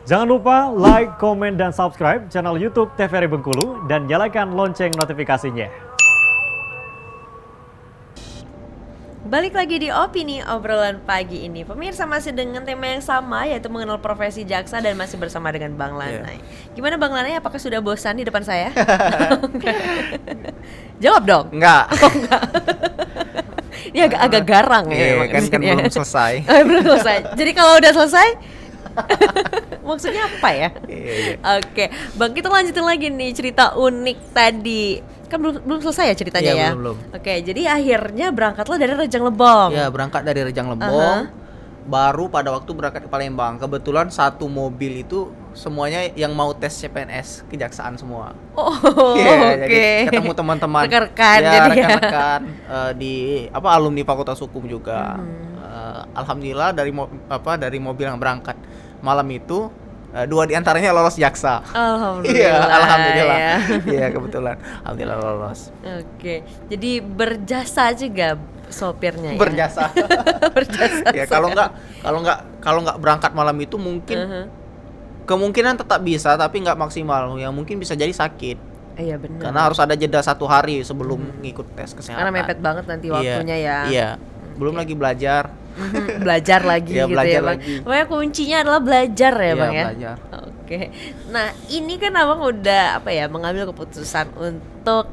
Jangan lupa like, komen, dan subscribe channel YouTube TVRI Bengkulu dan nyalakan lonceng notifikasinya. Balik lagi di Opini Obrolan Pagi ini. Pemirsa masih dengan tema yang sama, yaitu mengenal profesi jaksa, dan masih bersama dengan Bang Lanai. Gimana Bang Lanai, apakah sudah bosan di depan saya? Jawab dong. Enggak. Enggak. Ini agak garang ya. Kan belum selesai. Belum selesai. Jadi kalau udah selesai maksudnya apa ya? Oke, Bang, kita lanjutin lagi nih cerita unik tadi. Kan belum selesai ya ceritanya ya? Belum. Oke, jadi akhirnya berangkatlah dari Rejang Lebong. Ya, berangkat dari Rejang Lebong. Baru pada waktu berangkat ke Palembang. Kebetulan satu mobil itu semuanya yang mau tes CPNS kejaksaan semua. Oh, Jadi oke. ketemu teman-teman. Rekan-rekan ya, jadi ya. rekan-rekan di alumni Fakultas Hukum juga. Alhamdulillah dari mobil yang berangkat malam itu 2 diantaranya lolos jaksa. Alhamdulillah. Iya, alhamdulillah. Ya. Iya, kebetulan. Alhamdulillah lolos. Oke, jadi berjasa juga sopirnya ya. Berjasa. Berjasa. Ya, kalau nggak berangkat malam itu mungkin kemungkinan tetap bisa, tapi nggak maksimal. Ya mungkin bisa jadi sakit. Iya benar. Karena harus ada jeda 1 hari sebelum ngikut tes kesehatan. Karena mepet banget nanti waktunya ya. Iya. Belum lagi belajar. Belajar lagi Iya, gitu belajar ya Bang. lagi. Pokoknya kuncinya adalah belajar ya Iya, Bang ya. belajar. Oke. Nah, ini kan Abang udah mengambil keputusan untuk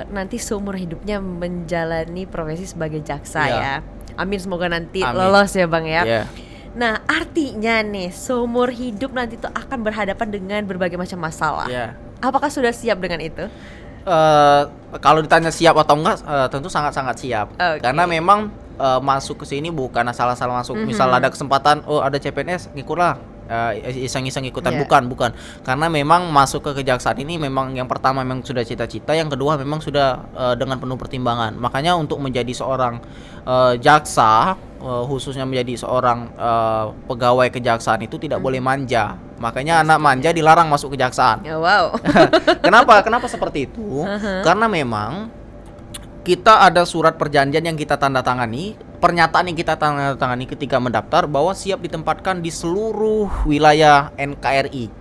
nanti seumur hidupnya menjalani profesi sebagai jaksa Iya. ya. Amin, semoga nanti Amin. lolos ya Bang ya. Iya. Nah, artinya nih seumur hidup nanti tuh akan berhadapan dengan berbagai macam masalah. Iya. Apakah sudah siap dengan itu? Kalau ditanya siap atau enggak, tentu sangat-sangat siap. Oke. Karena memang masuk ke sini bukan asal-asal masuk. Misal ada kesempatan, ada CPNS, ngikutlah. Iseng-iseng ikutan. Yeah. Bukan. Karena memang masuk ke kejaksaan ini memang yang pertama memang sudah cita-cita, yang kedua memang sudah dengan penuh pertimbangan. Makanya untuk menjadi seorang jaksa, khususnya menjadi seorang pegawai kejaksaan itu tidak boleh manja. Makanya anak manja dilarang masuk kejaksaan. Ya, wow. Kenapa seperti itu? Karena memang kita ada surat perjanjian yang kita tanda tangani, pernyataan yang kita tanda tangani ketika mendaftar bahwa siap ditempatkan di seluruh wilayah NKRI.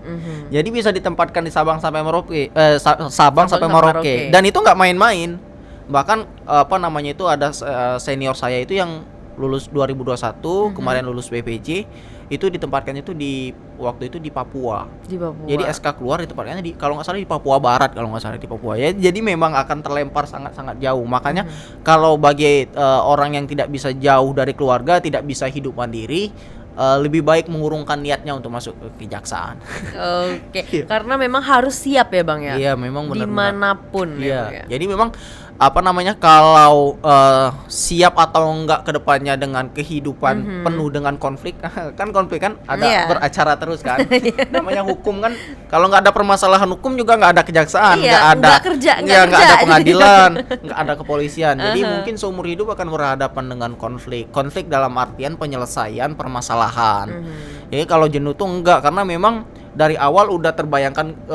Jadi bisa ditempatkan di Sabang sampai Merauke, Sabang sampai Merauke. Dan itu nggak main-main. Bahkan itu ada senior saya itu yang lulus 2021, kemarin lulus BPJ, itu ditempatkannya itu waktu itu di Papua. Di Papua. Jadi SK keluar ditempatkannya kalau nggak salah di Papua Barat, kalau nggak salah di Papua. Ya, jadi memang akan terlempar sangat-sangat jauh. Makanya kalau bagi orang yang tidak bisa jauh dari keluarga, tidak bisa hidup mandiri, lebih baik mengurungkan niatnya untuk masuk ke kejaksaan. Oke. Karena memang harus siap ya Bang ya. Iya, memang benar-benar. Dimanapun ya Bang ya. Jadi memang kalau siap atau enggak ke depannya dengan kehidupan penuh dengan konflik. Kan konflik kan ada beracara terus kan. Namanya hukum kan, kalau nggak ada permasalahan hukum juga nggak ada kejaksaan, nggak ada pengadilan, nggak ada kepolisian. Jadi mungkin seumur hidup akan berhadapan dengan konflik dalam artian penyelesaian permasalahan. Jadi kalau jenuh tuh enggak, karena memang dari awal udah terbayangkan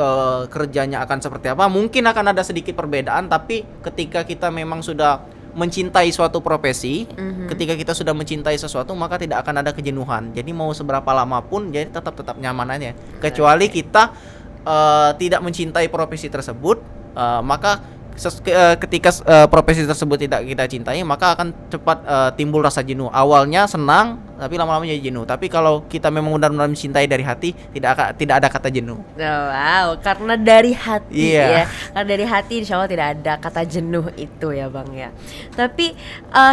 kerjanya akan seperti apa. Mungkin akan ada sedikit perbedaan, tapi ketika kita memang sudah mencintai suatu profesi, ketika kita sudah mencintai sesuatu, maka tidak akan ada kejenuhan. Jadi mau seberapa lama pun, jadi tetap nyaman aja. Kecuali kita tidak mencintai profesi tersebut, maka ketika profesi tersebut tidak kita cintai, maka akan cepat timbul rasa jenuh. Awalnya senang, tapi lama-lama jadi jenuh. Tapi kalau kita memang benar-benar mencintai dari hati, tidak ada kata jenuh. Wow, karena dari hati Iya. ya. Karena dari hati insya Allah tidak ada kata jenuh itu ya Bang ya. Tapi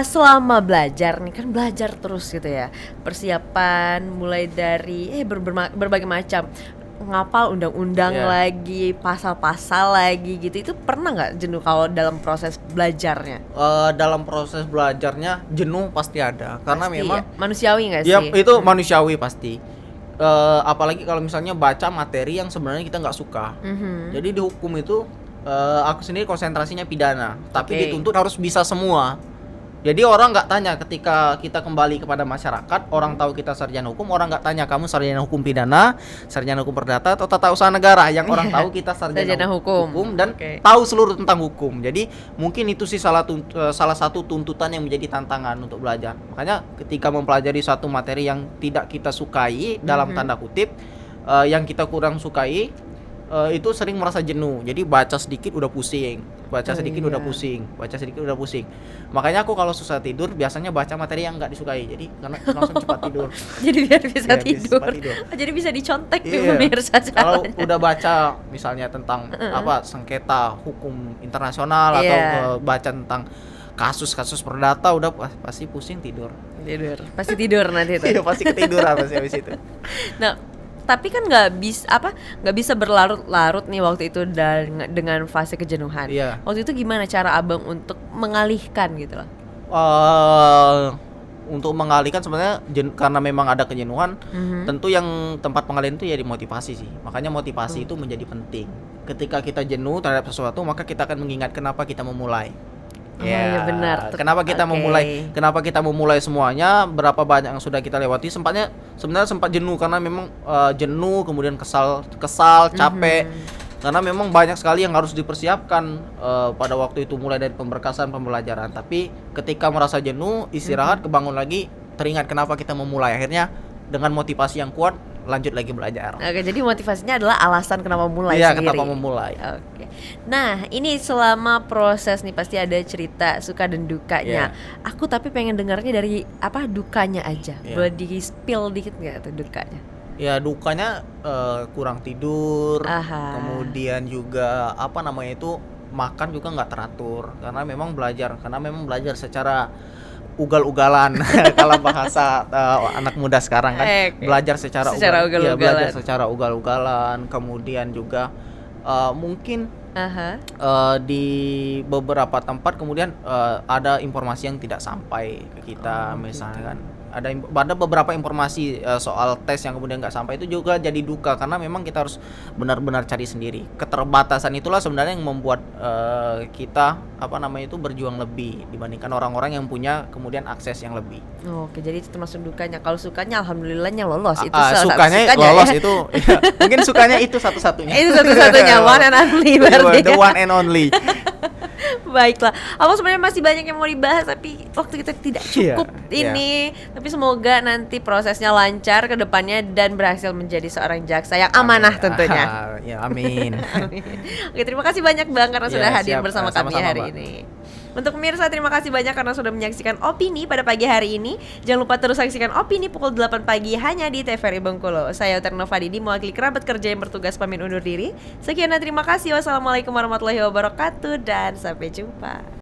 selama belajar nih, kan belajar terus gitu ya. Persiapan mulai dari berbagai macam, ngapal undang-undang lagi, pasal-pasal lagi gitu. Itu pernah nggak jenuh kalau dalam proses belajarnya? Dalam proses belajarnya jenuh pasti ada, karena Pasti memang ya. Manusiawi nggak sih? ya itu manusiawi pasti. Apalagi kalau misalnya baca materi yang sebenarnya kita nggak suka. Jadi di hukum itu aku sendiri konsentrasinya pidana, tapi dituntut harus bisa semua. Jadi orang nggak tanya ketika kita kembali kepada masyarakat, orang tahu kita sarjana hukum, orang nggak tanya kamu sarjana hukum pidana, sarjana hukum perdata atau tata usaha negara. Yang orang tahu kita sarjana hukum dan tahu seluruh tentang hukum. Jadi mungkin itu sih salah satu tuntutan yang menjadi tantangan untuk belajar. Makanya ketika mempelajari suatu materi yang tidak kita sukai dalam tanda kutip, yang kita kurang sukai itu sering merasa jenuh. Jadi baca sedikit udah pusing, baca sedikit udah pusing, baca sedikit udah pusing. Makanya aku kalau susah tidur biasanya baca materi yang nggak disukai. Jadi karena langsung cepat tidur. Jadi biar bisa Biar bisa tidur. cepat tidur. Oh, jadi bisa dicontek nih Iya. pemirsa Kalau caranya. udah baca misalnya tentang sengketa hukum internasional atau Iya. baca tentang kasus-kasus perdata udah pasti pusing tidur. Tidur. Pasti tidur nanti tuh. Iya pasti ketiduran pasti habis itu. Nah, tapi kan nggak bisa berlarut-larut nih waktu itu dengan fase kejenuhan. Iya. Waktu itu gimana cara abang untuk mengalihkan gitu loh? Untuk mengalihkan sebenarnya karena memang ada kejenuhan, Mhm. tentu yang tempat pengalihan itu ya dimotivasi sih. Makanya motivasi itu menjadi penting. Ketika kita jenuh terhadap sesuatu, maka kita akan mengingat kenapa kita memulai. Oh, iya benar. Kenapa kita Oke. memulai semuanya, berapa banyak yang sudah kita lewati. Sebenarnya sempat jenuh karena memang jenuh, kemudian kesal, capek. Karena memang banyak sekali yang harus dipersiapkan pada waktu itu, mulai dari pemberkasan, pembelajaran. Tapi ketika merasa jenuh, istirahat, kebangun lagi, teringat kenapa kita memulai. Akhirnya dengan motivasi yang kuat, lanjut lagi belajar. Oke, jadi motivasinya adalah alasan kenapa mulai Iya, sendiri. kenapa memulai. Oke. Nah, ini selama proses nih pasti ada cerita suka dan dukanya. Aku tapi pengen dengarnya dari dukanya aja. Iya. Boleh di-spill dikit nggak tuh dukanya? Ya dukanya kurang tidur, Aha. kemudian juga makan juga nggak teratur karena memang belajar secara ugal-ugalan kalau bahasa anak muda sekarang kan, Oke. belajar secara Ugal-ugalan. belajar secara ugal-ugalan, kemudian juga mungkin Aha. di beberapa tempat kemudian ada informasi yang tidak sampai ke kita, misalnya kan ada beberapa informasi soal tes yang kemudian nggak sampai, itu juga jadi duka karena memang kita harus benar-benar cari sendiri. Keterbatasan itulah sebenarnya yang membuat kita berjuang lebih dibandingkan orang-orang yang punya kemudian akses yang lebih. Oke, jadi itu termasuk dukanya. Kalau sukanya alhamdulillahnya lolos. Itu salah satu Sukanya sukanya lolos ya. itu ya, mungkin sukanya itu satu-satunya. Itu satu-satunya one and only berarti. The one and only. Baiklah, aku sebenarnya masih banyak yang mau dibahas tapi waktu kita tidak cukup Iya, ini. Tapi semoga nanti prosesnya lancar ke depannya dan berhasil menjadi seorang jaksa yang amanah Amin. tentunya. Ya, amin. Amin. Oke, terima kasih banyak Bang karena Iya, sudah hadir siap. bersama kami Sama-sama, hari Mbak. ini. Untuk pemirsa, terima kasih banyak karena sudah menyaksikan Opini pada pagi hari ini. Jangan lupa terus saksikan Opini pukul 8 pagi hanya di TVRI Bengkulu. Saya Uter Novadidi mewakili kerabat kerja yang bertugas pamit undur diri. Sekian dan terima kasih. Wassalamualaikum warahmatullahi wabarakatuh dan sampai jumpa.